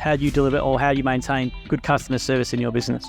how do you deliver or how you maintain good customer service in your business?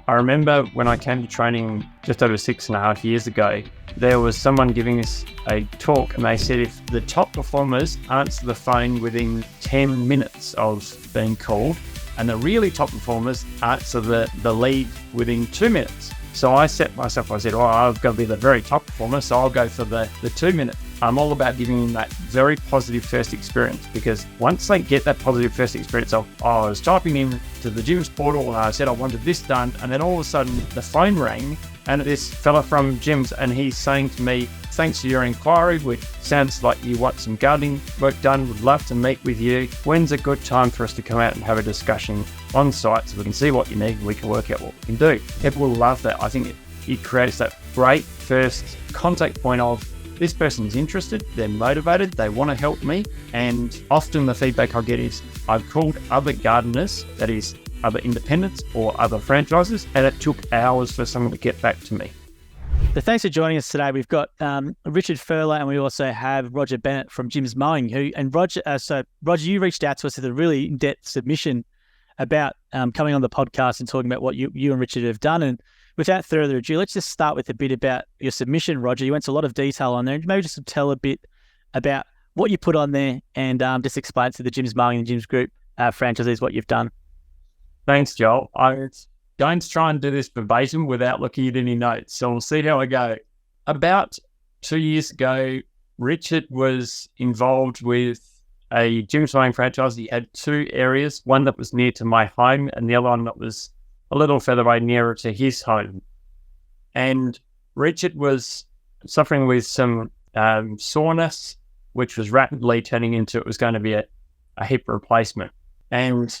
I remember when I came to training just over 6.5 years ago, there was someone giving us a talk and they said if the top performers answer the phone within 10 minutes of being called and the really top performers answer the lead within 2 minutes. So I set myself, I said, I've got to be the very top performer, so I'll go for the 2 minutes. I'm all about giving them that very positive first experience, because once they get that positive first experience of, I was typing in to the gym's portal and I said I wanted this done, and then all of a sudden the phone rang and this fella from gyms, and he's saying to me, thanks for your inquiry, which sounds like you want some gardening work done, would love to meet with you. When's a good time for us to come out and have a discussion on site so we can see what you need and we can work out what we can do? People will love that. I think it creates that great first contact point of, this person is interested, they're motivated, they want to help me. And often the feedback I get is, I've called other gardeners, that is other independents or other franchises, and it took hours for someone to get back to me. So thanks for joining us today. We've got Richard Furler, and we also have Roger Bennett from Mowing. Roger, you reached out to us with a really in-depth submission about coming on the podcast and talking about what you and Richard have done. And without further ado, let's just start with a bit about your submission, Roger. You went into a lot of detail on there. Maybe just tell a bit about what you put on there and just explain to the Mowing and Gyms Group franchisees what you've done. Thanks, Joel. I'm going to try and do this verbatim without looking at any notes, so we'll see how I go. About 2 years ago, Richard was involved with a Mowing franchise. He had two areas, one that was near to my home and the other one that was a little further away, nearer to his home. And Richard was suffering with some soreness, which was rapidly turning into it was going to be a hip replacement. And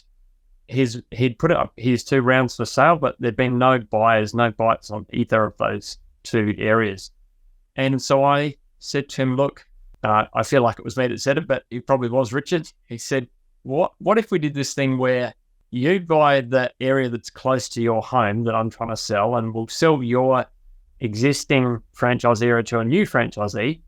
he'd put up his 2 rounds for sale, but there'd been no buyers, no bites on either of those 2 areas. And so I said to him, look, I feel like it was me that said it, but it probably was Richard. He said, what if we did this thing where you buy the area that's close to your home that I'm trying to sell, and we'll sell your existing franchise area to a new franchisee,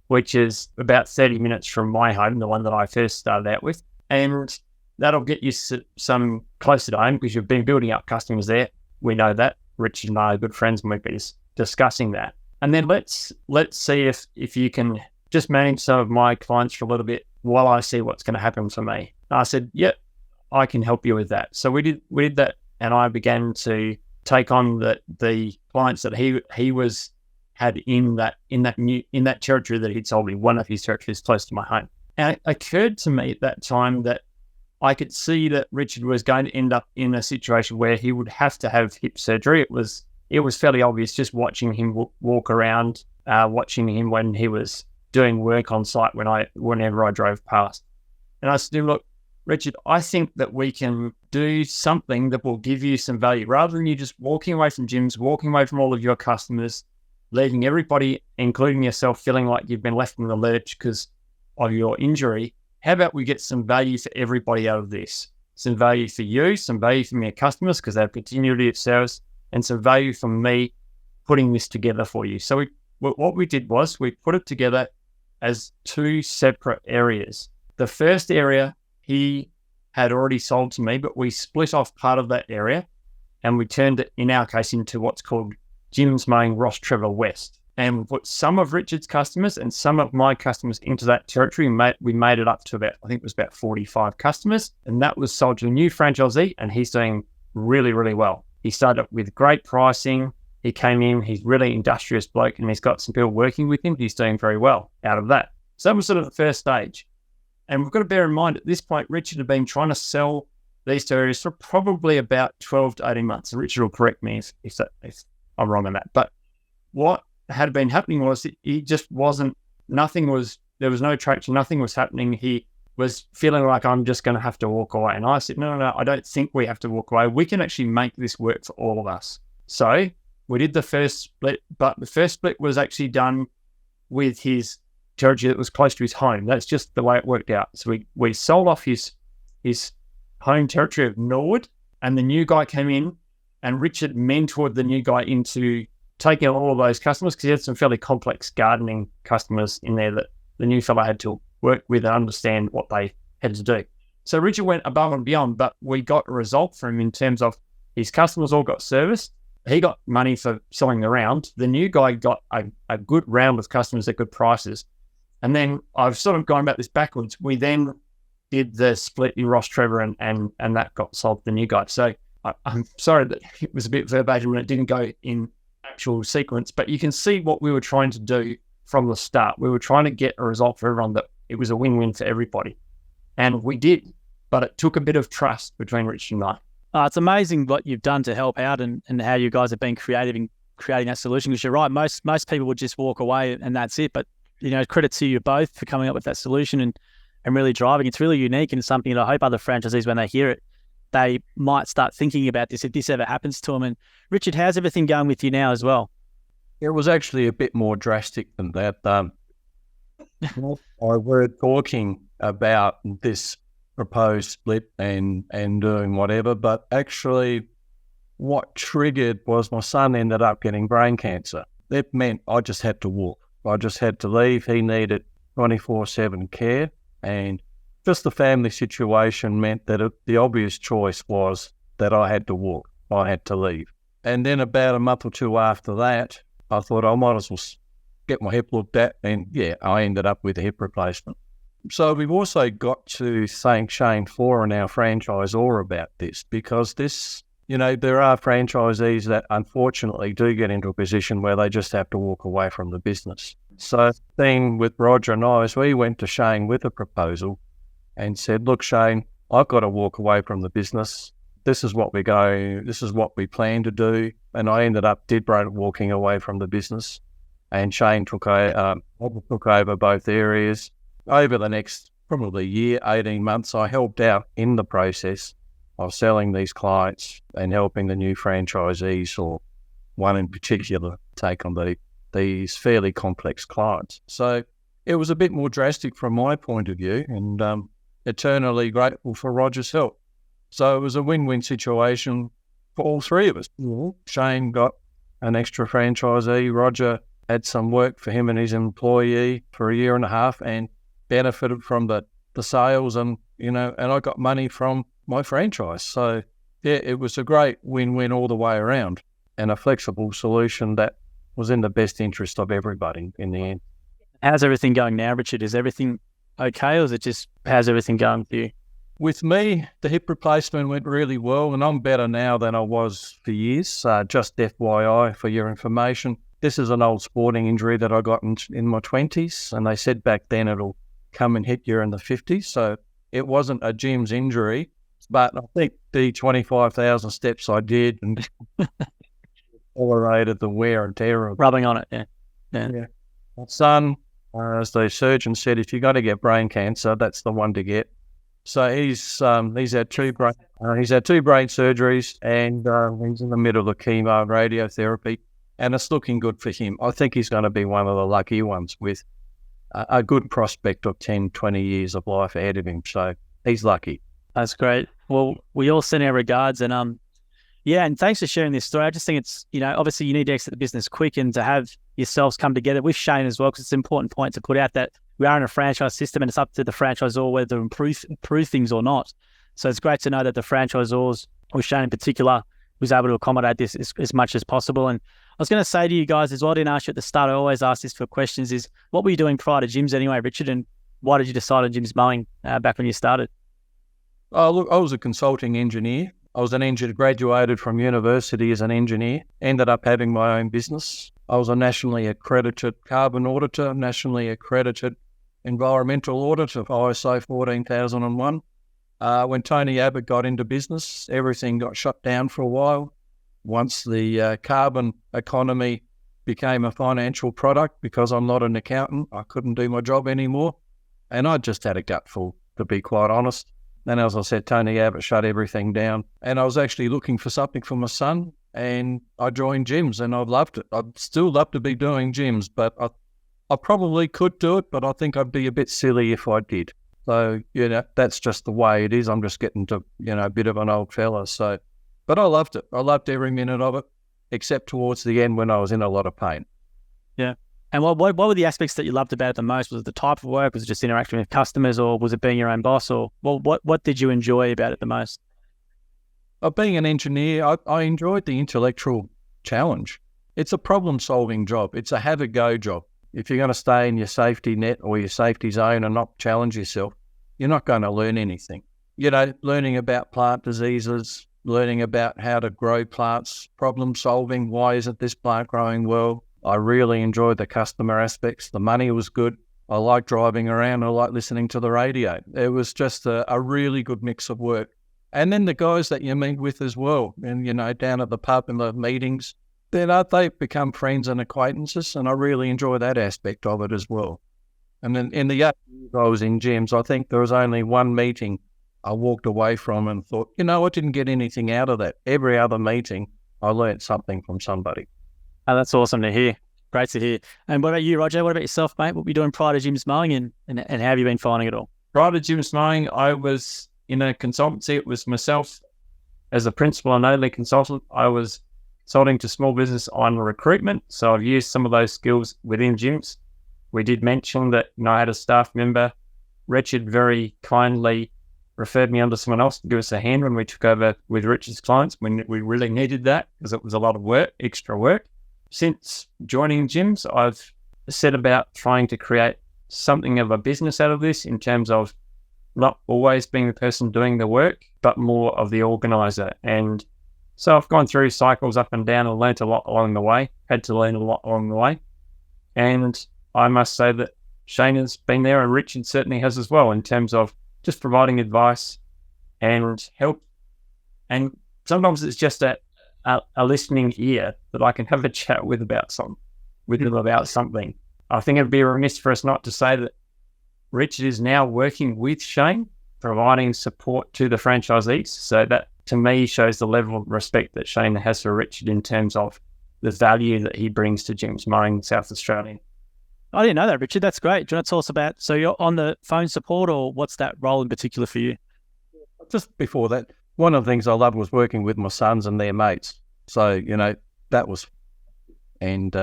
which is about 30 minutes from my home, the one that I first started out with. And that'll get you some closer to home because you've been building up customers there. We know that. Richard and I are good friends and we've been discussing that. And then let's see if you can just manage some of my clients for a little bit while I see what's going to happen for me. And I said, yep, I can help you with that. So we did that, and I began to take on the clients that he had in that territory that he'd sold me, one of his territories close to my home. And it occurred to me at that time that I could see that Richard was going to end up in a situation where he would have to have hip surgery. It was fairly obvious just watching him walk around, watching him when he was doing work on site whenever I drove past. And I said, look, Richard, I think that we can do something that will give you some value rather than you just walking away from gyms, walking away from all of your customers, leaving everybody, including yourself, feeling like you've been left in the lurch because of your injury. How about we get some value for everybody out of this? Some value for you, some value from your customers because they have continuity of service, and some value from me putting this together for you. So what we did was we put it together as 2 separate areas. The first area he had already sold to me, but we split off part of that area and we turned it, in our case, into what's called Mowing Ross Trevor West. And we put some of Richard's customers and some of my customers into that territory. We made it up to about 45 customers. And that was sold to a new franchisee, and he's doing really, really well. He started up with great pricing. He came in, he's really industrious bloke, and he's got some people working with him. He's doing very well out of that. So that was sort of the first stage. And we've got to bear in mind, at this point, Richard had been trying to sell these 2 areas for probably about 12 to 18 months. And Richard will correct me if I'm wrong on that. But what had been happening was he just wasn't, there was no traction, nothing was happening. He was feeling like, I'm just going to have to walk away. And I said, no, I don't think we have to walk away. We can actually make this work for all of us. So we did the first split, but the first split was actually done with his territory that was close to his home. That's just the way it worked out. So we sold off his home territory of Norwood, and the new guy came in, and Richard mentored the new guy into taking all of those customers because he had some fairly complex gardening customers in there that the new fellow had to work with and understand what they had to do. So Richard went above and beyond, but we got a result from him in terms of his customers all got serviced. He got money for selling the round. The new guy got a good round of customers at good prices. And then I've sort of gone about this backwards. We then did the split in Ross Trevor and that got sold to the new guy. So I'm sorry that it was a bit verbatim and it didn't go in actual sequence, but you can see what we were trying to do from the start. We were trying to get a result for everyone that it was a win-win for everybody. And we did, but it took a bit of trust between Rich and I. It's amazing what you've done to help out and how you guys have been creative in creating that solution. Because you're right, most people would just walk away and that's it. But, credit to you both for coming up with that solution and really driving. It's really unique and something that I hope other franchisees, when they hear it, they might start thinking about this if this ever happens to them. And Richard, how's everything going with you now as well? It was actually a bit more drastic than that. We're talking about this proposed split and doing whatever, but actually what triggered was my son ended up getting brain cancer. That meant I just had to walk. I just had to leave. He needed 24/7 care, and just the family situation meant that the obvious choice was that I had to walk. I had to leave. And then about a month or two after that, I thought I might as well get my hip looked at, and I ended up with a hip replacement. So we've also got to thank Shane Foran, our franchisor, about this, because this, there are franchisees that unfortunately do get into a position where they just have to walk away from the business. So the thing with Roger and I is we went to Shane with a proposal and said, look, Shane, I've got to walk away from the business. This is what we plan to do. And I ended up walking away from the business. And Shane took over both areas. Over the next probably year, 18 months, I helped out in the process of selling these clients and helping the new franchisees, or one in particular, take on these fairly complex clients. So it was a bit more drastic from my point of view, and eternally grateful for Roger's help. So it was a win-win situation for all three of us. Mm-hmm. Shane got an extra franchisee. Roger had some work for him and his employee for a year and a half and benefited from the sales, and I got money from my franchise. So it was a great win-win all the way around, and a flexible solution that was in the best interest of everybody in the end. How's everything going now, Richard? Is everything okay, or is it just, how's everything going for you? With me, the hip replacement went really well, and I'm better now than I was for years. Just FYI for your information, this is an old sporting injury that I got in my 20s, and they said back then it'll come and hit you in the 50s. So it wasn't a gym's injury, but I think the 25,000 steps I did and tolerated the wear and tear of rubbing on it. Yeah. My son, as the surgeon said, if you're going to get brain cancer, that's the one to get. So he's had two brain surgeries, and he's in the middle of chemo and radiotherapy, and it's looking good for him. I think he's going to be one of the lucky ones with a good prospect of 10, 20 years of life ahead of him. So he's lucky. That's great. Well, we all send our regards, and and thanks for sharing this story. I just think it's, obviously you need to exit the business quick, and to have yourselves come together with Shane as well, because it's an important point to put out that we are in a franchise system and it's up to the franchisor whether to improve things or not. So it's great to know that the franchisors, with Shane in particular, was able to accommodate this as much as possible. And I was going to say to you guys as well, I didn't ask you at the start, I always ask this for questions, is what were you doing prior to gyms anyway, Richard, and why did you decide on Jim's Mowing back when you started? Oh, look, I was a consulting engineer. I was an engineer, graduated from university as an engineer, ended up having my own business. I was a nationally accredited carbon auditor, nationally accredited environmental auditor for ISO 14001. When Tony Abbott got into business, everything got shut down for a while. Once the carbon economy became a financial product, because I'm not an accountant, I couldn't do my job anymore. And I just had a gutful, to be quite honest. Then, as I said, Tony Abbott shut everything down. And I was actually looking for something for my son, and I joined gyms, and I've loved it. I'd still love to be doing gyms, but I probably could do it, but I think I'd be a bit silly if I did. So, that's just the way it is. I'm just getting to, a bit of an old fella. So, but I loved it. I loved every minute of it, except towards the end when I was in a lot of pain. Yeah. And what were the aspects that you loved about it the most? Was it the type of work? Was it just interacting with customers, or was it being your own boss? Or what did you enjoy about it the most? Being an engineer, I enjoyed the intellectual challenge. It's a problem-solving job. It's a have-a-go job. If you're going to stay in your safety net or your safety zone and not challenge yourself, you're not going to learn anything. Learning about plant diseases, learning about how to grow plants, problem-solving, why isn't this plant growing well? I really enjoyed the customer aspects. The money was good. I like driving around. I like listening to the radio. It was just a really good mix of work. And then the guys that you meet with as well, and, down at the pub and the meetings, they become friends and acquaintances, and I really enjoy that aspect of it as well. And then in the 8 years I was in gyms, I think there was only one meeting I walked away from and thought, I didn't get anything out of that. Every other meeting, I learnt something from somebody. Oh, that's awesome to hear. Great to hear. And what about you, Roger? What about yourself, mate? What were you doing prior to Jim's Mowing, and how have you been finding it all? Prior to Jim's Mowing, I was in a consultancy. It was myself as a principal and only consultant. I was consulting to small business on recruitment. So I've used some of those skills within gyms. We did mention that I had a staff member, Richard, very kindly referred me on to someone else to give us a hand when we took over with Richard's clients when we really needed that, because it was a lot of work, extra work. Since joining gyms, I've set about trying to create something of a business out of this, in terms of not always being the person doing the work, but more of the organizer. And so I've gone through cycles up and down and learnt a lot along the way, had to learn a lot along the way. And I must say that Shane has been there, and Richard certainly has as well, in terms of just providing advice and help. And sometimes it's just a listening ear that I can have a chat with them about something. I think it'd be remiss for us not to say that Richard is now working with Shane, providing support to the franchisees. So that, to me, shows the level of respect that Shane has for Richard in terms of the value that he brings to gyms Mowing South Australia. I didn't know that, Richard. That's great. Do you want to tell us about, so you're on the phone support, or what's that role in particular for you? Just before that, one of the things I loved was working with my sons and their mates. So, that was, and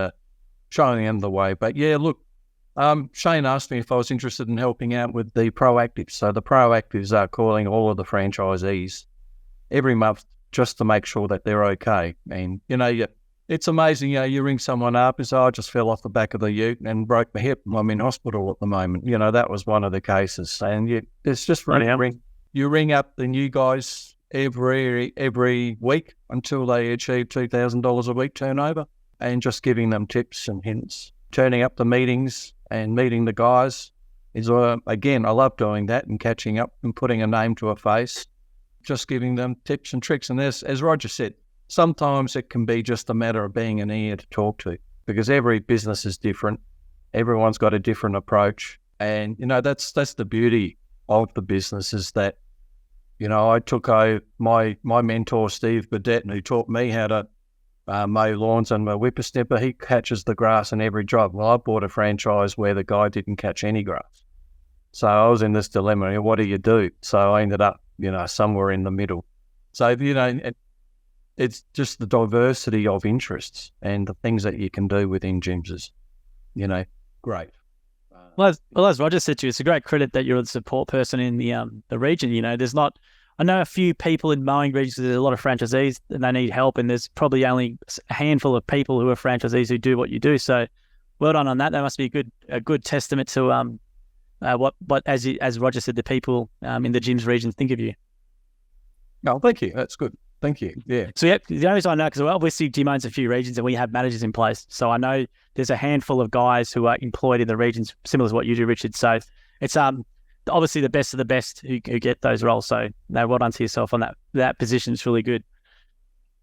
showing them the way. But yeah, look, Shane asked me if I was interested in helping out with the proactives. So the proactives are calling all of the franchisees every month just to make sure that they're okay. And, it's amazing, you ring someone up and say, I just fell off the back of the ute and broke my hip. I'm in hospital at the moment. That was one of the cases. And it's just you ring up the new guys every week until they achieve $2,000 a week turnover, and just giving them tips and hints. Turning up the meetings and meeting the guys is, again, I love doing that and catching up and putting a name to a face, just giving them tips and tricks. And as Roger said, sometimes it can be just a matter of being an ear to talk to, because every business is different. Everyone's got a different approach. And, that's the beauty of the business, is that, I took my mentor, Steve Burdett, who taught me how to mow lawns, and my whippersnipper, he catches the grass in every job. Well, I bought a franchise where the guy didn't catch any grass. So I was in this dilemma, what do you do? So I ended up, somewhere in the middle. So, it's just the diversity of interests and the things that you can do within gyms is, great. Well, as Roger said to you, it's a great credit that you're the support person in the region. There's not, I know a few people in mowing regions, there's a lot of franchisees and they need help, and there's probably only a handful of people who are franchisees who do what you do. So well done on that. That must be a good testament to what as Roger said, the people in the gyms region think of you. No, thank you. That's good. Thank you. Yeah. So the only reason I know, because obviously Jim owns a few regions and we have managers in place. So I know there's a handful of guys who are employed in the regions, similar to what you do, Richard. So it's obviously the best of the best who get those roles. So no, well done to yourself on that position. It's really good.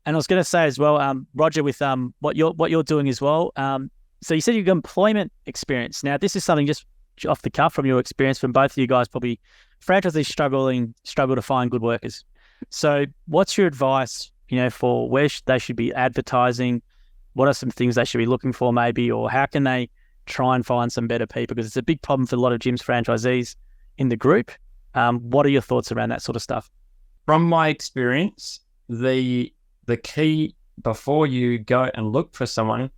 And I was going to say as well, Roger, with what you're doing as well. So you said you've got employment experience. Now this is something just off the cuff from your experience, from both of you guys, probably franchisees struggle to find good workers. So what's your advice, for where they should be advertising? What are some things they should be looking for maybe, or how can they try and find some better people? Because it's a big problem for a lot of gyms franchisees in the group. What are your thoughts around that sort of stuff? From my experience, the key before you go and look for someone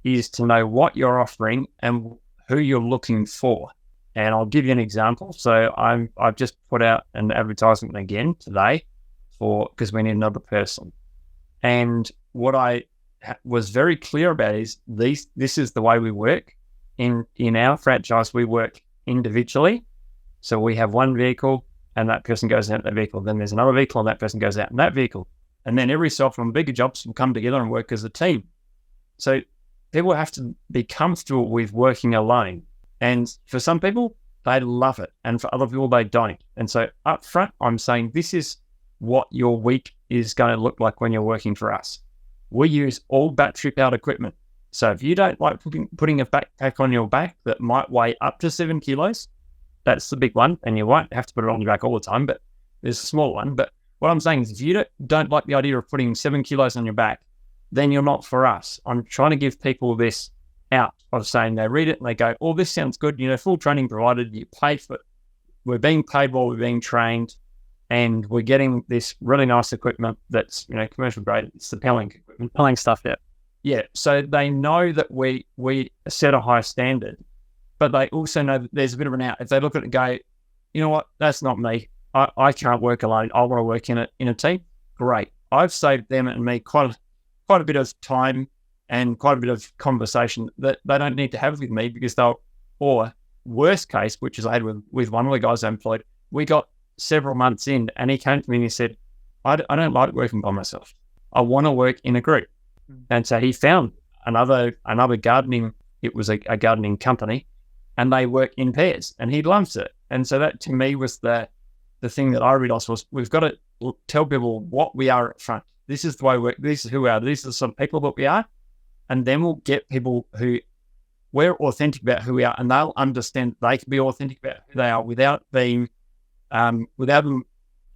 is to know what you're offering and who you're looking for. And I'll give you an example. So I've just put out an advertisement again today because we need another person. And what I was very clear about is this is the way we work. In our franchise, we work individually. So we have one vehicle and that person goes out in that vehicle. Then there's another vehicle and that person goes out in that vehicle. And then every so often bigger jobs will come together and work as a team. So people have to be comfortable with working alone. And for some people, they love it. And for other people, they don't. And so up front, I'm saying this is what your week is going to look like when you're working for us. We use all battery-powered equipment. So if you don't like putting a backpack on your back that might weigh up to 7 kilos, that's the big one. And you won't have to put it on your back all the time, but there's a small one. But what I'm saying is if you don't like the idea of putting 7 kilos on your back, then you're not for us. I'm trying to give people this out of saying they read it and they go, oh, this sounds good. Full training provided, you pay for it. We're being paid while we're being trained and we're getting this really nice equipment that's, commercial grade. It's the Pelling equipment. Pelling stuff, yeah. Yeah, so they know that we set a high standard, but they also know that there's a bit of an out. If they look at it and go, you know what, that's not me. I can't work alone. I want to work in a team. Great. I've saved them and me quite a bit of time and quite a bit of conversation that they don't need to have with me because or worst case, which is I had with one of the guys I employed, we got several months in and he came to me and he said, I don't like working by myself. I want to work in a group. And so he found another gardening, it was a gardening company, and they work in pairs, and he loves it. And so that to me was the thing that I realized was we've got to tell people what we are up front. This is the way we work. This is who we are. These are some people that we are. And then we'll get people who we're authentic about who we are, and they'll understand they can be authentic about who they are without being, without them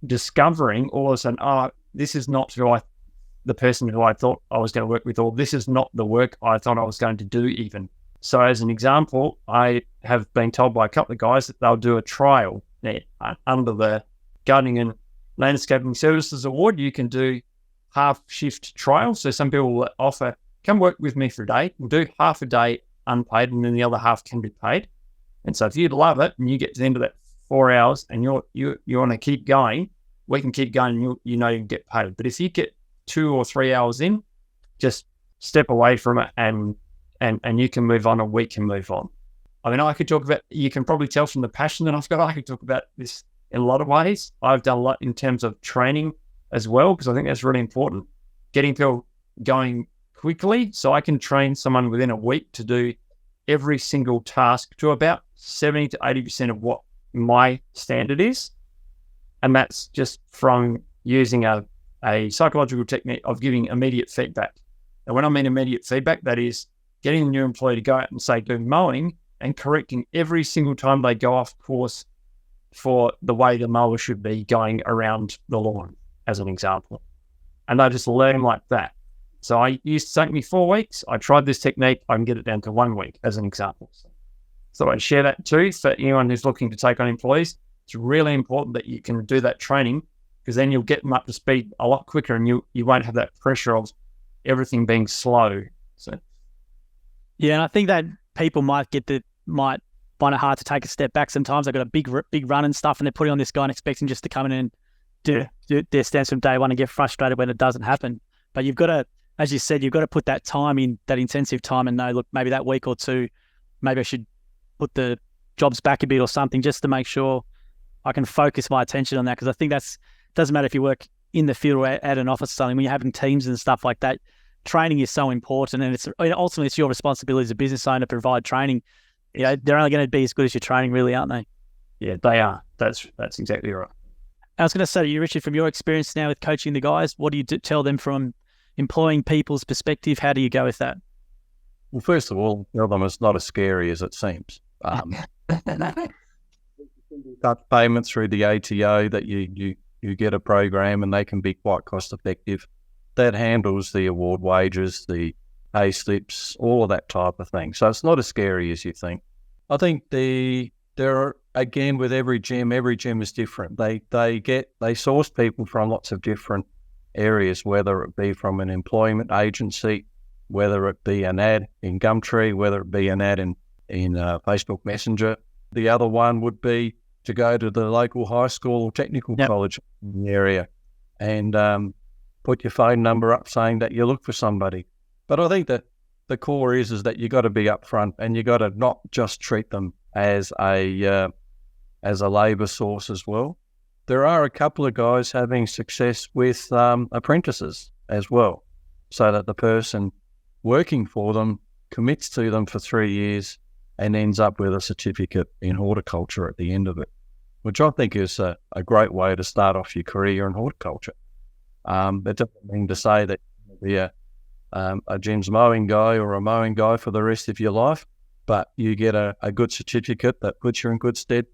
discovering all of a sudden, oh, this is not the person who I thought I was going to work with, or this is not the work I thought I was going to do even. So as an example, I have been told by a couple of guys that they'll do a trial under the Gardening and Landscaping Services Award. You can do half shift trial. So some people will offer, come work with me for a day. We'll do half a day unpaid and then the other half can be paid. And so if you love it and you get to the end of that 4 hours and you want to keep going, we can keep going and you can get paid. But if you get 2 or 3 hours in, just step away from it and you can move on and we can move on. I mean, I could talk about, you can probably tell from the passion that I've got, I could talk about this in a lot of ways. I've done a lot in terms of training as well, because I think that's really important. Getting people going quickly so I can train someone within a week to do every single task to about 70 to 80% of what my standard is. And that's just from using a psychological technique of giving immediate feedback. And when I mean immediate feedback, that is getting the new employee to go out and say, do mowing, and correcting every single time they go off course for the way the mower should be going around the lawn, as an example. And they just learn like that. So I used to take me 4 weeks. I tried this technique. I can get it down to 1 week, as an example. So I'd share that too for anyone who's looking to take on employees. It's really important that you can do that training, because then you'll get them up to speed a lot quicker and you won't have that pressure of everything being slow. So, yeah, and I think that people might find it hard to take a step back sometimes. They've got a big run and stuff, and they're putting on this guy and expecting just to come in and do their stance from day one and get frustrated when it doesn't happen. But you've got to, as you said, you've got to put that time in, that intensive time, and know, look, maybe that week or two, maybe I should put the jobs back a bit or something, just to make sure I can focus my attention on that. Because I think doesn't matter if you work in the field or at an office or something, when you're having teams and stuff like that, training is so important. And ultimately it's your responsibility as a business owner to provide training. They're only going to be as good as your training, really, aren't they? Yeah, they are. That's exactly right. I was going to say to you, Richard, from your experience now with coaching the guys, what do you tell them from employing people's perspective? How do you go with that? Well, first of all, tell them it's not as scary as it seems. Cut payments through the ATO, that you get a program and they can be quite cost effective. That handles the award wages, the pay slips, all of that type of thing. So it's not as scary as you think. I think there are, again, with every gym is different. They source people from lots of different areas, whether it be from an employment agency whether it be an ad in Gumtree, whether it be an ad in Facebook Messenger. The other one would be to go to the local high school or technical college in the area and put your phone number up saying that you look for somebody. But I think that the core is that you got to be upfront, and you got to not just treat them as a labour source as well. There are a couple of guys having success with apprentices as well, so that the person working for them commits to them for 3 years and ends up with a certificate in horticulture at the end of it, which I think is a great way to start off your career in horticulture. That doesn't mean to say that you'll be a Jim's mowing guy or a mowing guy for the rest of your life, but you get a good certificate that puts you in good stead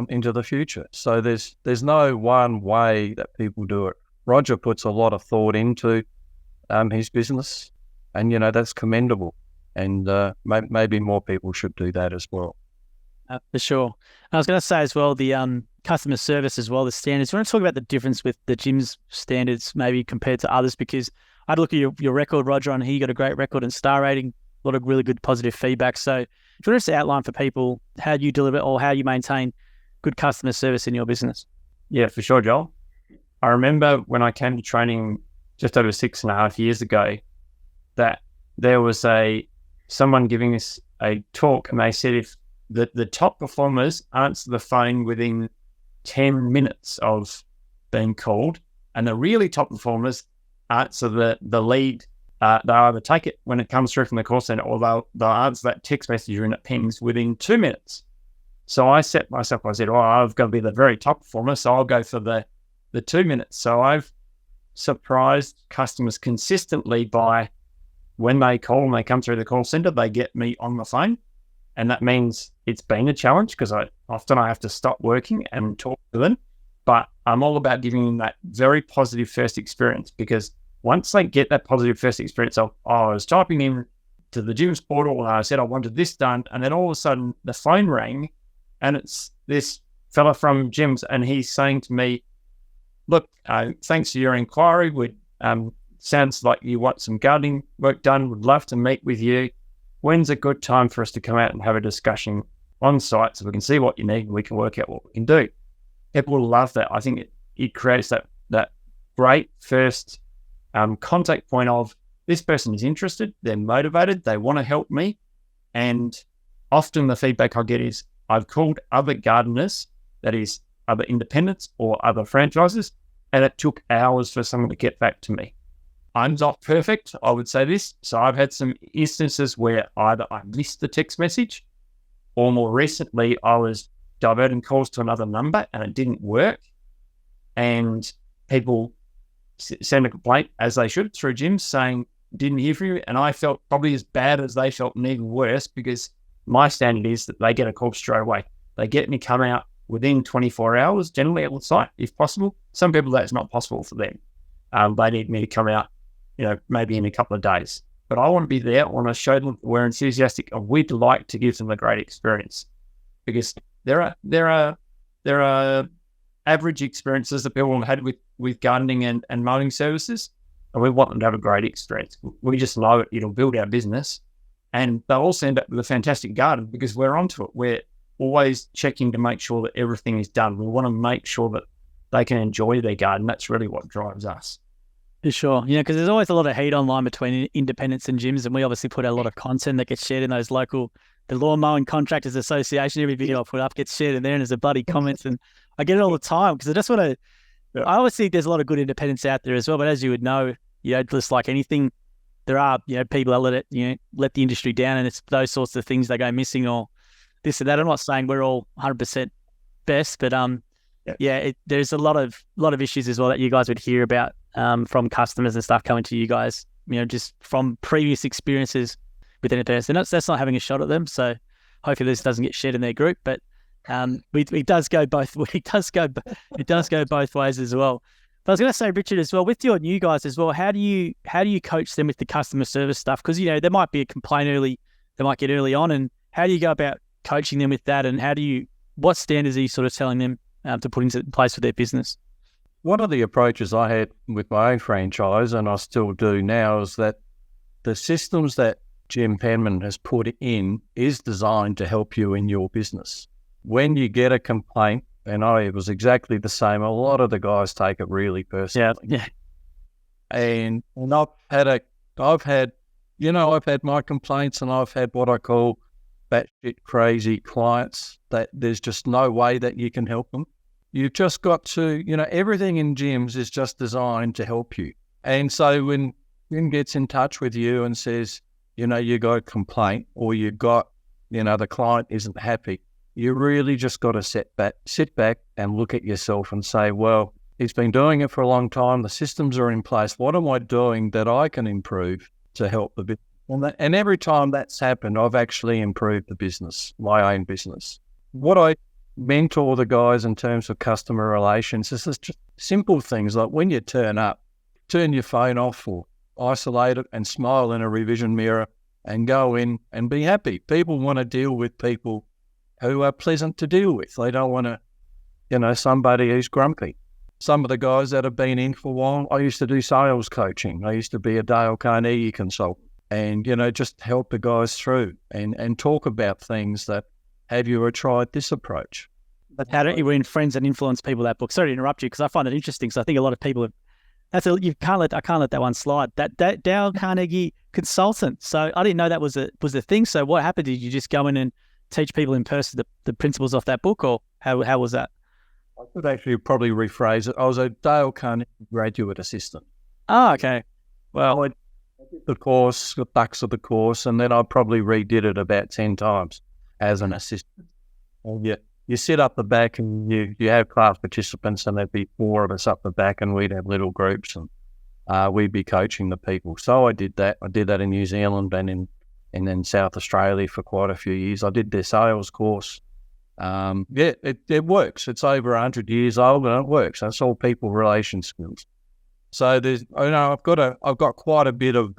into the future. So there's no one way that people do it. Roger puts a lot of thought into his business, and that's commendable. And maybe more people should do that as well. For sure. I was going to say as well, the customer service as well, the standards. We want to talk about the difference with the Jim's standards maybe compared to others, because I'd look at your record, Roger, on here. You got a great record and star rating, a lot of really good positive feedback. So if you want to just outline for people how you deliver or how you maintain good customer service in your business. Yeah, for sure, Joel. I remember when I came to training just over 6.5 years ago, that there was someone giving us a talk, and they said if the top performers answer the phone within 10 minutes of being called, and the really top performers answer the lead, they'll either take it when it comes through from the call center, or they'll answer that text message when it pings within 2 minutes. So I set myself, I said, I've got to be the very top performer, so I'll go for the 2 minutes. So I've surprised customers consistently by when they call and they come through the call center, they get me on the phone. And that means it's been a challenge, because I often have to stop working and talk to them. But I'm all about giving them that very positive first experience, because once they get that positive first experience of, I was typing in to the Jim's portal and I said I wanted this done, and then all of a sudden the phone rang, and it's this fella from Jim's, and he's saying to me, look, thanks for your inquiry. Sounds like you want some gardening work done. Would love to meet with you. When's a good time for us to come out and have a discussion on site so we can see what you need and we can work out what we can do? People will love that. I think it creates that great first contact point of, this person is interested, they're motivated, they want to help me. And often the feedback I get is, I've called other gardeners, that is other independents or other franchises, and it took hours for someone to get back to me. I'm not perfect, I would say this. So I've had some instances where either I missed the text message, or more recently I was diverting calls to another number and it didn't work. And people send a complaint, as they should, through Jim, saying, didn't hear from you. And I felt probably as bad as they felt, and even worse, because my standard is that they get a call straight away. They get me come out within 24 hours, generally at the site, if possible. Some people, that's not possible for them. They need me to come out, maybe in a couple of days. But I want to be there. I want to show them we're enthusiastic and we'd like to give them a great experience, because there are average experiences that people have had with gardening and mowing services, and we want them to have a great experience. We just know it'll build our business, and they'll also end up with a fantastic garden because we're onto it. We're always checking to make sure that everything is done. We want to make sure that they can enjoy their garden. That's really what drives us. For sure. Because there's always a lot of heat online between independents and gyms, and we obviously put out a lot of content that gets shared in those local, the Lawn Mowing Contractors Association. Every video I put up gets shared in there, and there's a bloody comments, and I get it all the time, because I just want to, I always think there's a lot of good independents out there as well, but as you would know, just like anything, there are, people that let the industry down, and it's those sorts of things that go missing or this and that. I'm not saying we're all 100% best, but there's a lot of issues as well that you guys would hear about from customers and stuff coming to you guys, just from previous experiences with independents. And that's not having a shot at them. So hopefully this doesn't get shared in their group, but it does go both ways as well. But I was going to say, Richard, as well, with your new guys as well, how do you coach them with the customer service stuff? Because there might be a complaint they might get early on, and how do you go about coaching them with that? And what standards are you sort of telling them to put into place for their business? One of the approaches I had with my own franchise, and I still do now, is that the systems that Jim Penman has put in is designed to help you in your business. When you get a complaint, and it was exactly the same, a lot of the guys take it really personally. Yeah. And I've had my complaints, and I've had what I call batshit crazy clients that there's just no way that you can help them. You've just got to, everything in gyms is just designed to help you. And so when Jim gets in touch with you and says, you got a complaint, or you got, the client isn't happy, you really just got to sit back and look at yourself and say, well, he's been doing it for a long time. The systems are in place. What am I doing that I can improve to help the business? And every time that's happened, I've actually improved the business, my own business. What I mentor the guys in terms of customer relations is just simple things like when you turn up, turn your phone off or isolate it and smile in a revision mirror and go in and be happy. People want to deal with people who are pleasant to deal with. They don't want to, somebody who's grumpy. Some of the guys that have been in for a while, I used to do sales coaching. I used to be a Dale Carnegie consultant and, just help the guys through and talk about things that, have you ever tried this approach? But how don't you win friends and influence people, that book? Sorry to interrupt you, because I find it interesting. So I think a lot of people I can't let that one slide. That Dale Carnegie consultant. So I didn't know that was a thing. So what happened? Did you just go in and teach people in person the principles of that book, or how was that? I could actually probably rephrase it. I was a Dale Carnegie graduate assistant. Oh, okay. Well, I did the course, the bucks of the course, and then I probably redid it about 10 times as an assistant. And you sit up the back and you have class participants, and there'd be 4 of us up the back, and we'd have little groups, and we'd be coaching the people. So I did that. I did that in New Zealand and in South Australia for quite a few years. I did their sales course. It works. It's over 100 years old, and it works. That's all people relation skills. So I've got quite a bit of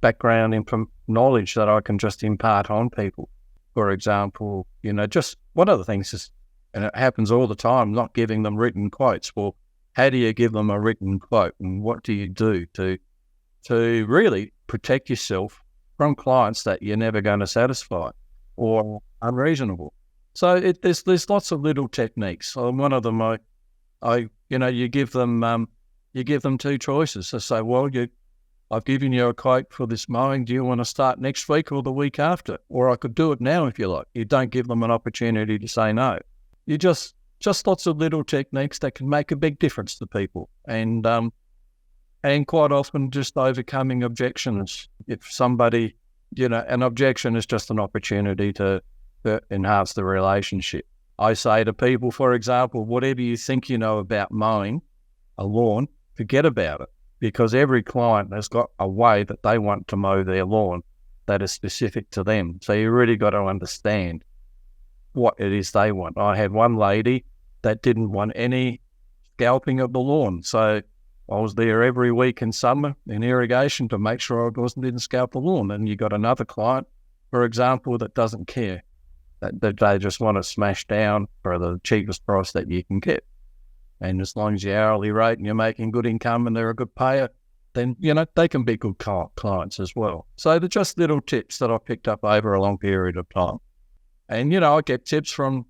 background knowledge that I can just impart on people. For example, just one of the things is, and it happens all the time, not giving them written quotes. Well, how do you give them a written quote, and what do you do to really protect yourself from clients that you're never going to satisfy or unreasonable? So there's lots of little techniques. So one of them, you give them 2 choices. So say, well, I've given you a quote for this mowing. Do you want to start next week or the week after? Or I could do it now if you like. You don't give them an opportunity to say no. You just lots of little techniques that can make a big difference to people. And quite often just overcoming objections. If somebody, an objection is just an opportunity to enhance the relationship. I say to people, for example, whatever you think you know about mowing a lawn, forget about it. Because every client has got a way that they want to mow their lawn that is specific to them. So you really got to understand what it is they want. I had one lady that didn't want any scalping of the lawn. So I was there every week in summer in irrigation to make sure I didn't scalp the lawn. And you got another client, for example, that doesn't care, that they just want to smash down for the cheapest price that you can get. And as long as you're hourly rate and you're making good income and they're a good payer, then, they can be good clients as well. So they're just little tips that I picked up over a long period of time. And, I get tips from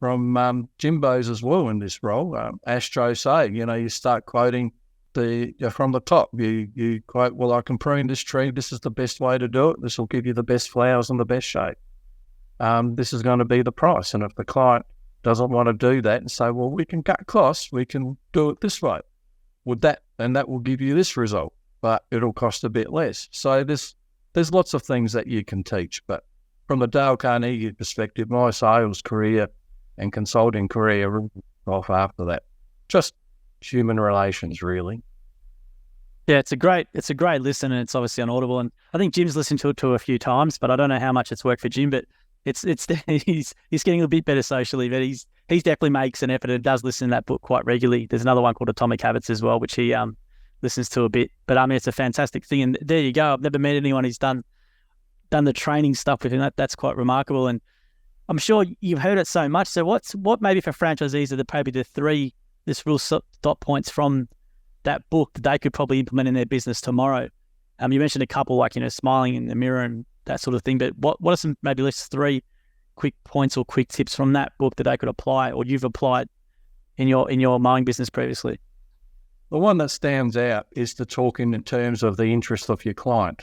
Jimbos as well in this role. Astro say, you start quoting from the top. You quote, well, I can prune this tree. This is the best way to do it. This will give you the best flowers and the best shape. This is going to be the price. And if the client doesn't want to do that and say, well, we can cut costs, we can do it this way. And that will give you this result, but it'll cost a bit less. So there's lots of things that you can teach. But from the Dale Carnegie perspective, my sales career and consulting career off after that. Just human relations, really. Yeah, it's a great listen, and it's obviously on Audible. And I think Jim's listened to it a few times, but I don't know how much it's worked for Jim. But he's getting a bit better socially, but he's definitely makes an effort and does listen to that book quite regularly. There's another one called Atomic Habits as well, which he listens to a bit. But I mean, it's a fantastic thing. And there you go. I've never met anyone who's done the training stuff with him. That's quite remarkable. And I'm sure you've heard it so much. So what maybe for franchisees are probably the 3 real dot points from that book that they could probably implement in their business tomorrow You mentioned a couple, like, smiling in the mirror and that sort of thing. But what are some, maybe let's 3 quick points or quick tips from that book that they could apply, or you've applied in your mowing business previously? The one that stands out is to talk in terms of the interest of your client.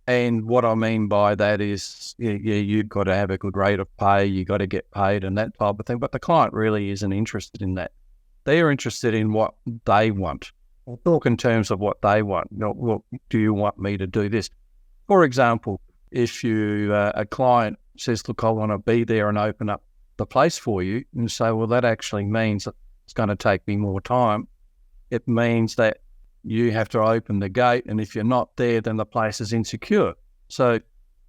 And what I mean by that is, you've got to have a good rate of pay, you got to get paid and that type of thing. But the client really isn't interested in that. They're interested in what they want. Talk in terms of what they want. What do you want me to do this? For example, if a client says, look, I want to be there and open up the place for you, and say, well, that actually means that it's going to take me more time. It means that you have to open the gate, and if you're not there, then the place is insecure. So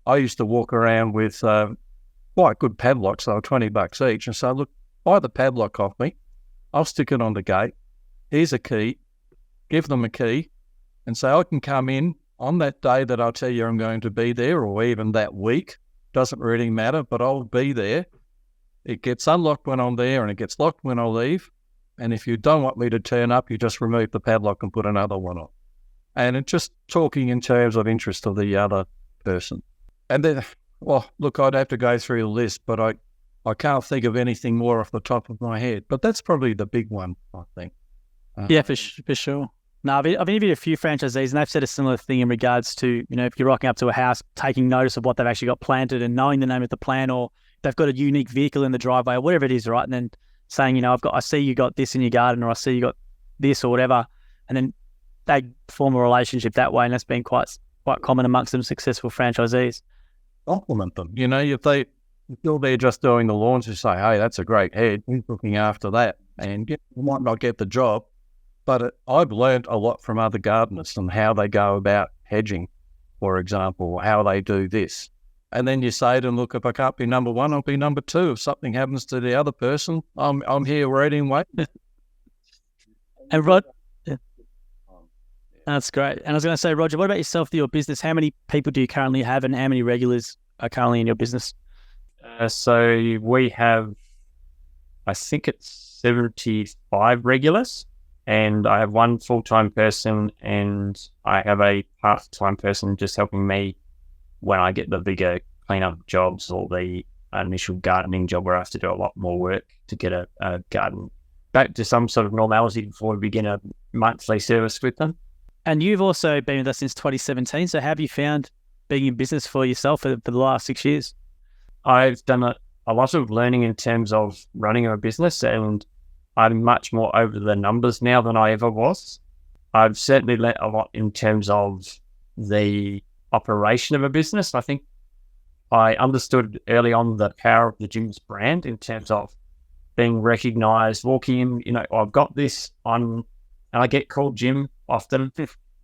I used to walk around with quite good padlocks. They were $20 each, and say, look, buy the padlock off me. I'll stick it on the gate. Here's a key. Give them a key and say, I can come in on that day that I'll tell you I'm going to be there, or even that week. Doesn't really matter, but I'll be there. It gets unlocked when I'm there and it gets locked when I leave. And if you don't want me to turn up, you just remove the padlock and put another one on. And it's just talking in terms of interest of the other person. And then, well, look, I'd have to go through the list, but I can't think of anything more off the top of my head. But that's probably the big one, I think. Yeah, for sure. No, I've interviewed a few franchisees, and they've said a similar thing in regards to, if you're rocking up to a house, taking notice of what they've actually got planted and knowing the name of the plant, or they've got a unique vehicle in the driveway or whatever it is, right? And then saying, I see you got this in your garden, or I see you got this or whatever. And then they form a relationship that way. And that's been quite common amongst some successful franchisees. Compliment them. If they're just doing the lawns, you say, hey, that's a great head. He's looking after that. And you might not get the job, but I've learned a lot from other gardeners and how they go about hedging, for example, how they do this. And then you say to them, look, if I can't be number 1, I'll be number 2. If something happens to the other person, I'm here waiting. And Rod, yeah. That's great. And I was going to say, Roger, what about yourself, your business? How many people do you currently have, and how many regulars are currently in your business? So we have, I think it's 75 regulars, and I have 1 full-time person, and I have a part-time person just helping me when I get the bigger cleanup jobs or the initial gardening job where I have to do a lot more work to get a garden back to some sort of normality before we begin a monthly service with them. And you've also been with us since 2017. So how have you found being in business for yourself for the last 6 years? I've done a lot of learning in terms of running a business, and I'm much more over the numbers now than I ever was. I've certainly learned a lot in terms of the operation of a business. I think I understood early on the power of the Jim's brand in terms of being recognised, walking in, I've got this on, and I get called Jim often.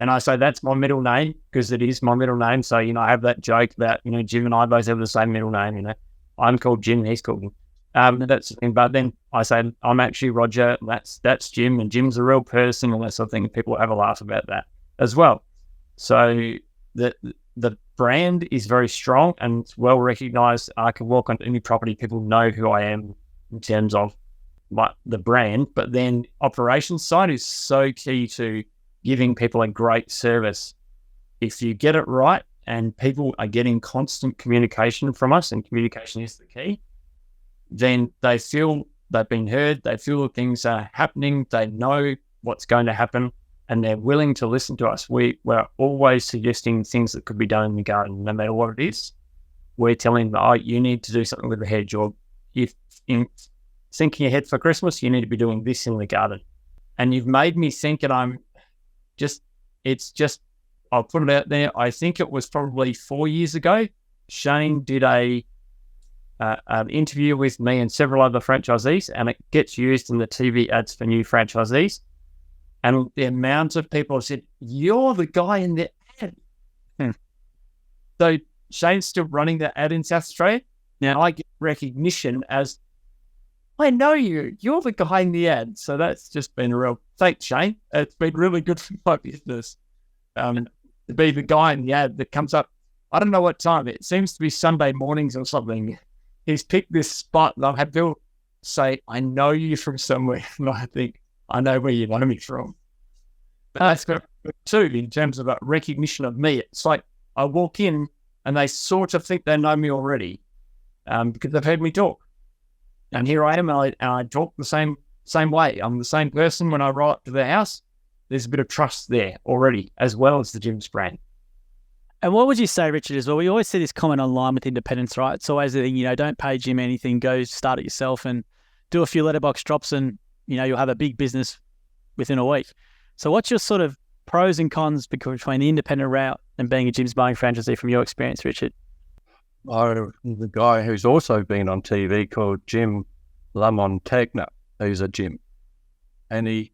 And I say that's my middle name because it is my middle name. So, I have that joke that, Jim and I both have the same middle name, I'm called Jim, he's called Jim. That's the thing. But then I say, I'm actually Roger, that's Jim, and Jim's a real person, and that sort of thing. People have a laugh about that as well. So the brand is very strong and it's well recognised. I can walk on any property, people know who I am in terms of the brand. But then operations side is so key to giving people a great service. If you get it right and people are getting constant communication from us, and communication is the key, then they feel they've been heard, they feel that things are happening, they know what's going to happen, and they're willing to listen to us. We're always suggesting things that could be done in the garden, no matter what it is. We're telling them, you need to do something with the hedge, or if in thinking ahead for Christmas, you need to be doing this in the garden. And you've made me think, and I'll put it out there. I think it was probably 4 years ago. Shane did an interview with me and several other franchisees, and it gets used in the TV ads for new franchisees. And the amount of people have said, you're the guy in the ad. So Shane's still running the ad in South Australia. Now I get recognition as, I know you're the guy in the ad. So that's just been a real, thanks Shane. It's been really good for my business. To be the guy in the ad that comes up, I don't know what time, it seems to be Sunday mornings or something. He's picked this spot, and I've had people say, I know you from somewhere. And I think, I know where you know me from. But that's good too, in terms of a recognition of me. It's like I walk in and they sort of think they know me already because they've heard me talk. And here I am, and I talk the same way. I'm the same person when I roll up to the house. There's a bit of trust there already, as well as the Jim's brand. And what would you say, Richard, as well? We always see this comment online with independents, right? It's always the thing, don't pay Jim anything, go start it yourself and do a few letterbox drops and, you'll have a big business within a week. So what's your sort of pros and cons between the independent route and being a Jim's Mowing franchisee from your experience, Richard? The guy who's also been on TV called Jim Lamontagna, who's a Jim. And he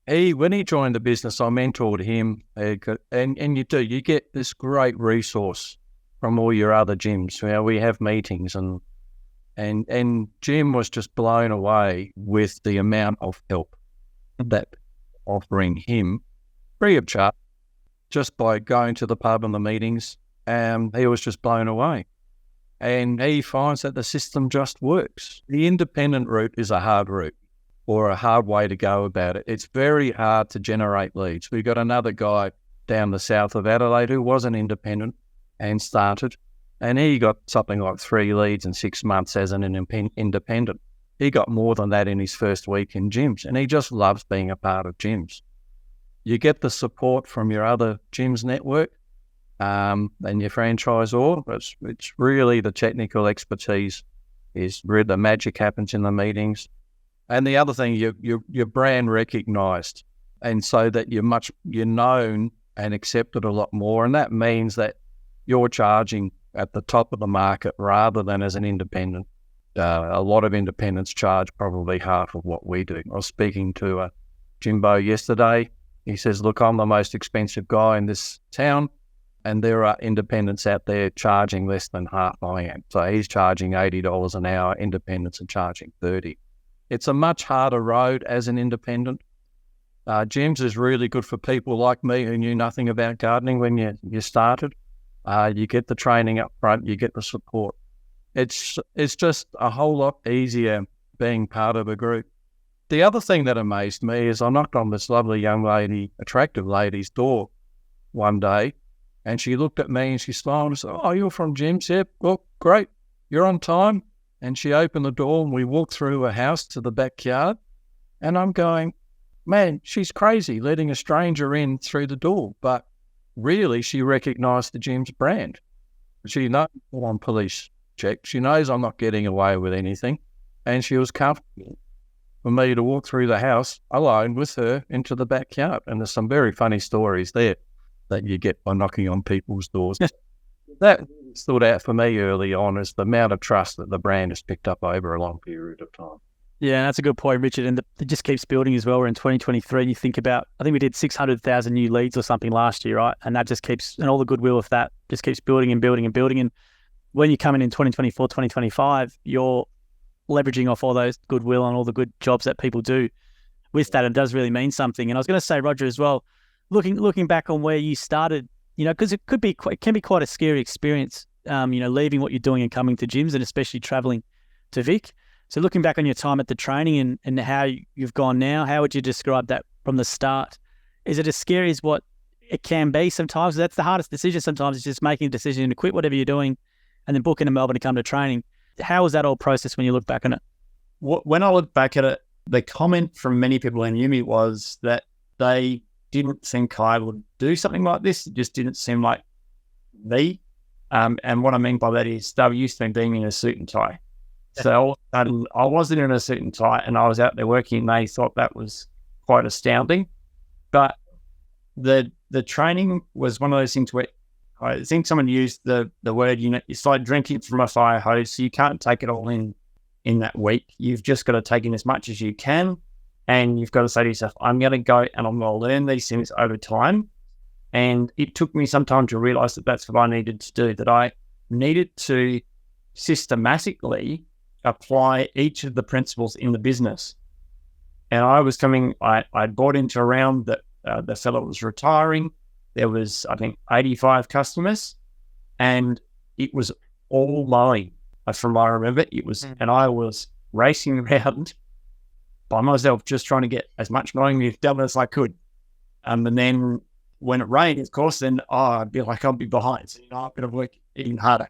when he joined the business, I mentored him, and you get this great resource from all your other gyms. We have meetings, and Jim was just blown away with the amount of help that offering him free of charge, just by going to the pub and the meetings. He was just blown away, and he finds that the system just works. The independent route is a hard route, or a hard way to go about it. It's very hard to generate leads. We've got another guy down the south of Adelaide who was an independent and started, and he got something like 3 leads in 6 months as an independent. He got more than that in his first week in gyms, and he just loves being a part of gyms. You get the support from your other gyms network and your franchisor. It's really the technical expertise is where the magic happens in the meetings. And the other thing, you're brand recognised, and so that you're known and accepted a lot more, and that means that you're charging at the top of the market rather than as an independent. A lot of independents charge probably half of what we do. I was speaking to Jimbo yesterday. He says, "Look, I'm the most expensive guy in this town, and there are independents out there charging less than half I am." So he's charging $80 an hour. Independents are charging $30. It's a much harder road as an independent. Gyms is really good for people like me who knew nothing about gardening when you started. You get the training up front, you get the support. It's just a whole lot easier being part of a group. The other thing that amazed me is I knocked on this lovely young lady, attractive lady's door one day, and she looked at me and she smiled and said, "Oh, you're from Jim's?" "Yep." "Well, great. You're on time." And she opened the door and we walked through her house to the backyard. And I'm going, man, she's crazy letting a stranger in through the door. But really, she recognised the Jim's brand. She knows I'm on police check. She knows I'm not getting away with anything. And she was comfortable for me to walk through the house alone with her into the backyard. And there's some very funny stories there that you get by knocking on people's doors. That stood out for me early on is the amount of trust that the brand has picked up over a long period of time. Yeah, that's a good point, Richard. And it just keeps building as well. We're in 2023. And you think about, I think we did 600,000 new leads or something last year, right? And that just keeps, and all the goodwill of that just keeps building and building and building. And when you come in 2024, 2025, you're leveraging off all those goodwill and all the good jobs that people do with that. It does really mean something. And I was going to say, Roger, as well, looking back on where you started, because it can be quite a scary experience, leaving what you're doing and coming to gyms, and especially traveling to Vic. So looking back on your time at the training and how you've gone now, how would you describe that from the start? Is it as scary as what it can be sometimes? That's the hardest decision sometimes, is just making a decision to quit whatever you're doing and then booking to Melbourne to come to training. How was that all processed when you look back on it? When I look back at it, the comment from many people in uni was that they didn't think I would do something like this. It just didn't seem like me. And what I mean by that is they were used to me being in a suit and tie. So I wasn't in a suit and tie and I was out there working, and they thought that was quite astounding. But the training was one of those things where I think someone used the word, it's like drinking from a fire hose. So you can't take it all in that week. You've just got to take in as much as you can. And you've got to say to yourself, I'm going to go and I'm going to learn these things over time. And it took me some time to realize that that's what I needed to do, that I needed to systematically apply each of the principles in the business. And I was I bought into a round that the fellow was retiring. There was, I think, 85 customers, and it was all mine. From what I remember, it was, and I was racing around by myself, just trying to get as much mowing done as I could. And then when it rained, of course, then I'd be like, I'll be behind. So, I'm going to work even harder.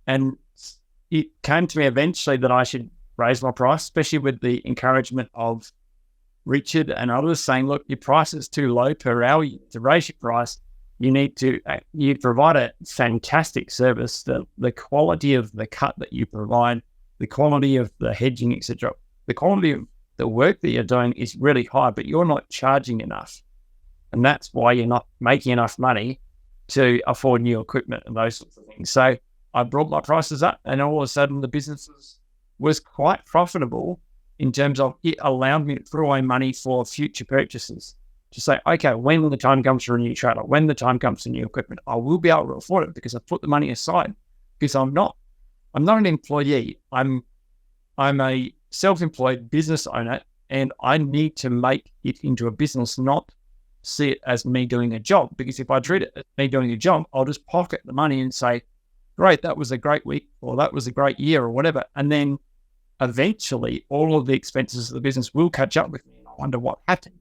And it came to me eventually that I should raise my price, especially with the encouragement of Richard and others saying, look, your price is too low per hour. To raise your price, you provide a fantastic service. The quality of the cut that you provide, the quality of the hedging, etc., the quality of the work that you're doing is really high, but you're not charging enough. And that's why you're not making enough money to afford new equipment and those sorts of things. So I brought my prices up, and all of a sudden the business was quite profitable in terms of it allowed me to put away money for future purchases. To say, okay, when the time comes for a new trailer, when the time comes for new equipment, I will be able to afford it because I put the money aside. Because I'm not an employee. I'm a self-employed business owner, and I need to make it into a business, not see it as me doing a job. Because if I treat it as me doing a job, I'll just pocket the money and say, great, that was a great week, or that was a great year, or whatever. And then eventually all of the expenses of the business will catch up with me. And I wonder what happened.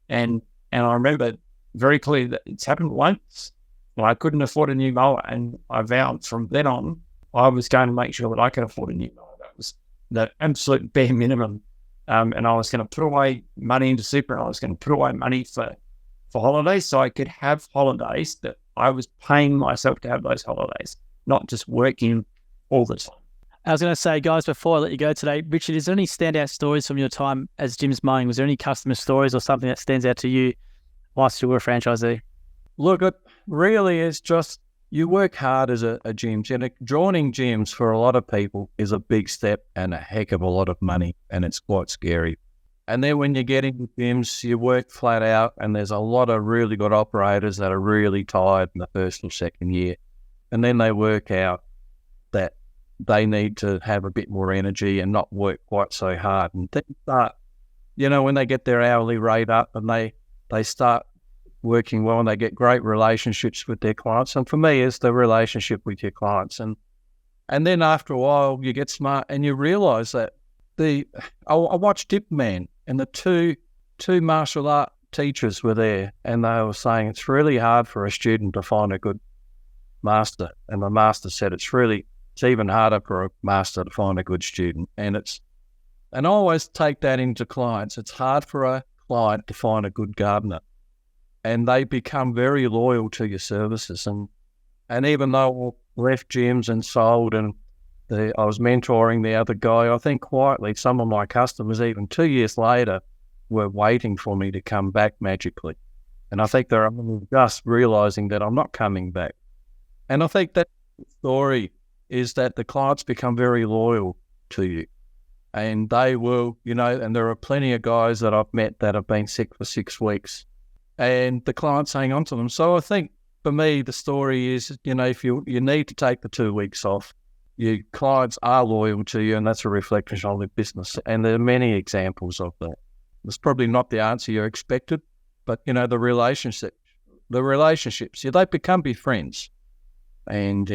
And I remember very clearly that it's happened once. I couldn't afford a new mower, and I vowed from then on I was going to make sure that I could afford a new mower. That was the absolute bare minimum. And I was going to put away money into super, and I was going to put away money for holidays so I could have holidays that I was paying myself to have those holidays, not just working all the time. I was going to say, guys, before I let you go today, Richard, is there any standout stories from your time as Jim's Mowing? Was there any customer stories or something that stands out to you whilst you were a franchisee? Look, it really is just you work hard as a gyms, and joining gyms for a lot of people is a big step and a heck of a lot of money, and it's quite scary. And then when you get into gyms, you work flat out, and there's a lot of really good operators that are really tired in the first or second year. And then they work out that they need to have a bit more energy and not work quite so hard. And things start, when they get their hourly rate up and they start working well and they get great relationships with their clients. And for me, it's the relationship with your clients. And then after a while, you get smart and you realise that I watched Dip Man, and the two martial art teachers were there, and they were saying it's really hard for a student to find a good master. And the master said it's even harder for a master to find a good student. And I always take that into clients. It's hard for a client to find a good gardener, and they become very loyal to your services. And even though I left gyms and sold, and I was mentoring the other guy, I think quietly some of my customers, even 2 years later, were waiting for me to come back magically. And I think they're just realising that I'm not coming back. And I think that story is that the clients become very loyal to you, and they will, and there are plenty of guys that I've met that have been sick for 6 weeks, and the clients hang on to them. So I think for me, the story is, if you need to take the 2 weeks off, your clients are loyal to you, and that's a reflection on the business. And there are many examples of that. It's probably not the answer you expected, but, the relationships, they become your friends. And,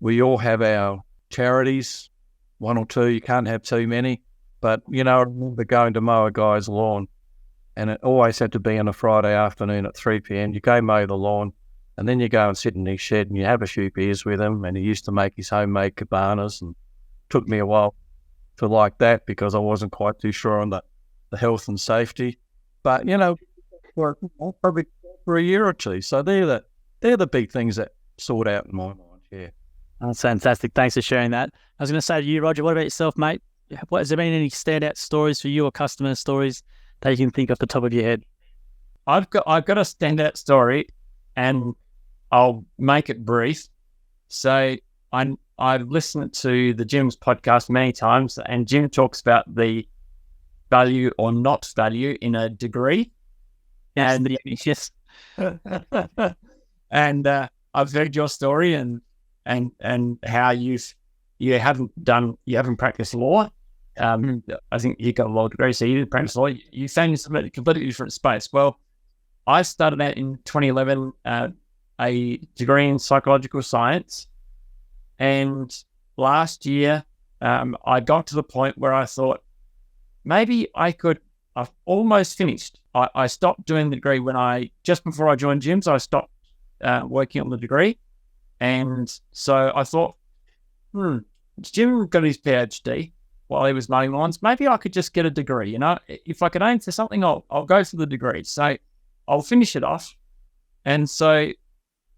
we all have our charities, 1 or 2, you can't have too many. But, I remember going to mow a guy's lawn, and it always had to be on a Friday afternoon at 3 p.m. You go mow the lawn, and then you go and sit in his shed and you have a few beers with him. And he used to make his homemade cabanas, and it took me a while to like that because I wasn't quite too sure on the health and safety. But, probably for a year or two. So they're the big things that sort out in my mind, yeah. That's fantastic. Thanks for sharing that. I was going to say to you, Roger, what about yourself, mate? Has there been any standout stories for you or customer stories that you can think off the top of your head? I've got a standout story, and I'll make it brief. So I've listened to the Jim's podcast many times, and Jim talks about the value or not value in a degree. Yes. And I've heard your story and how you haven't practiced law. I think you got a law degree, so you didn't practice law. You found yourself in a completely different space. Well, I started out in 2011, a degree in psychological science, and last year I got to the point where I thought maybe I could I've almost finished. I stopped doing the degree just before I joined gyms. I stopped working on the degree. And so I thought, Jim got his PhD while he was mowing lawns. Maybe I could just get a degree. If I could aim for something, I'll go for the degree. So I'll finish it off. And so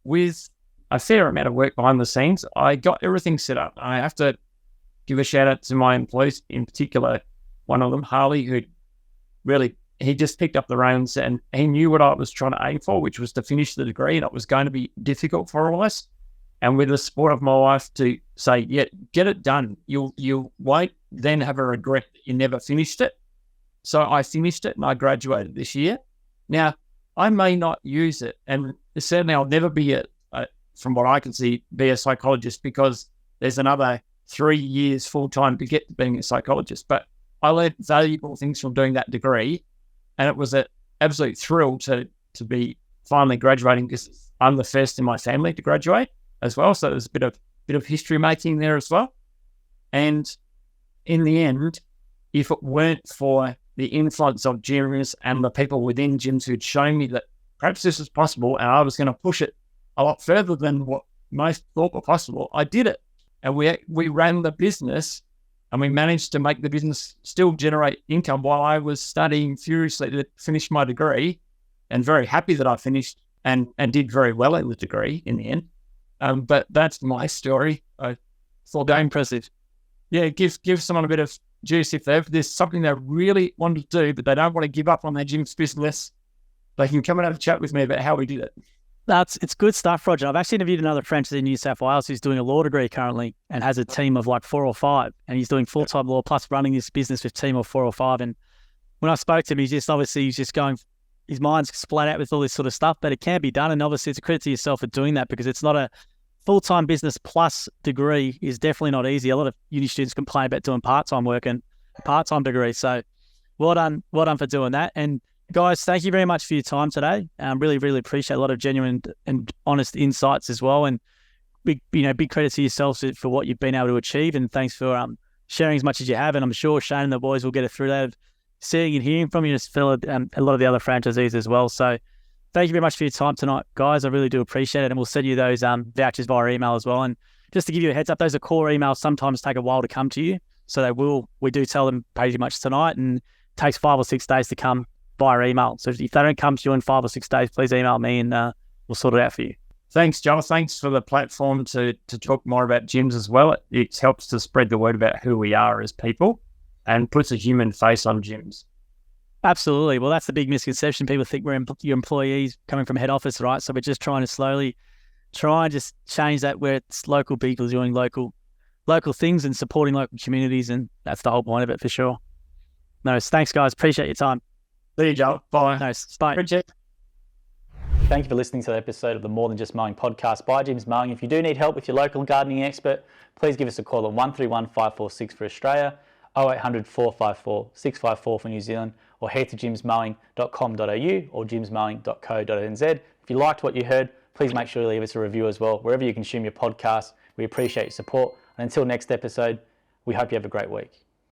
with a fair amount of work behind the scenes, I got everything set up. I have to give a shout out to my employees, in particular, one of them, Harley, who really, he just picked up the reins and he knew what I was trying to aim for, which was to finish the degree. And it was going to be difficult for all of us. And with the support of my wife to say, yeah, get it done. You won't then have a regret that you never finished it. So I finished it and I graduated this year. Now, I may not use it, and certainly I'll never be from what I can see, be a psychologist, because there's another 3 years full-time to get to being a psychologist. But I learned valuable things from doing that degree, and it was an absolute thrill to be finally graduating, because I'm the first in my family to graduate as well. So there's a bit of history making there as well. And in the end, if it weren't for the influence of gyms and the people within gyms who'd shown me that perhaps this was possible and I was going to push it a lot further than what most thought were possible, I did it. And we ran the business, and we managed to make the business still generate income while I was studying furiously to finish my degree, and very happy that I finished and did very well in the degree in the end. But that's my story. I thought that impressive. Yeah, give someone a bit of juice if there's something they really want to do, but they don't want to give up on their gym's business. They can come and have a chat with me about how we did it. It's good stuff, Roger. I've actually interviewed another franchisee in New South Wales who's doing a law degree currently and has a team of like 4 or 5, and he's doing full-time law plus running this business with a team of 4 or 5. And when I spoke to him, he's just going, his mind's splat out with all this sort of stuff, but it can be done. And obviously it's a credit to yourself for doing that, because it's not a full-time business plus degree is definitely not easy. A lot of uni students complain about doing part-time work and part-time degree. So well done for doing that. And guys, thank you very much for your time today. Really, really appreciate a lot of genuine and honest insights as well. And big credit to yourselves for what you've been able to achieve. And thanks for sharing as much as you have. And I'm sure Shane and the boys will get it through that, seeing and hearing from you, as a lot of the other franchisees as well. So thank you very much for your time tonight, guys. I really do appreciate it. And we'll send you those vouchers via email as well. And just to give you a heads up, those are core emails. Sometimes take a while to come to you. So we do tell them pretty much tonight, and it takes 5 or 6 days to come via email. So if they don't come to you in 5 or 6 days, please email me and we'll sort it out for you. Thanks, Joel. Thanks for the platform to talk more about gyms as well. It helps to spread the word about who we are as people and puts a human face on gyms. Absolutely. Well, that's the big misconception. People think we're your employees coming from head office, right? So we're just trying to slowly try and just change that, where it's local people doing local things and supporting local communities. And that's the whole point of it for sure. No, thanks, guys. Appreciate your time. There you go. Bye. No, bye. Appreciate. Thank you for listening to the episode of the More Than Just Mowing podcast by Jim's Mowing. If you do need help with your local gardening expert, please give us a call on 131 546 for Australia, 0800 454 654 for New Zealand, or head to jimsmowing.com.au or jimsmowing.co.nz. If you liked what you heard, please make sure to leave us a review as well, wherever you consume your podcast. We appreciate your support. And until next episode, we hope you have a great week.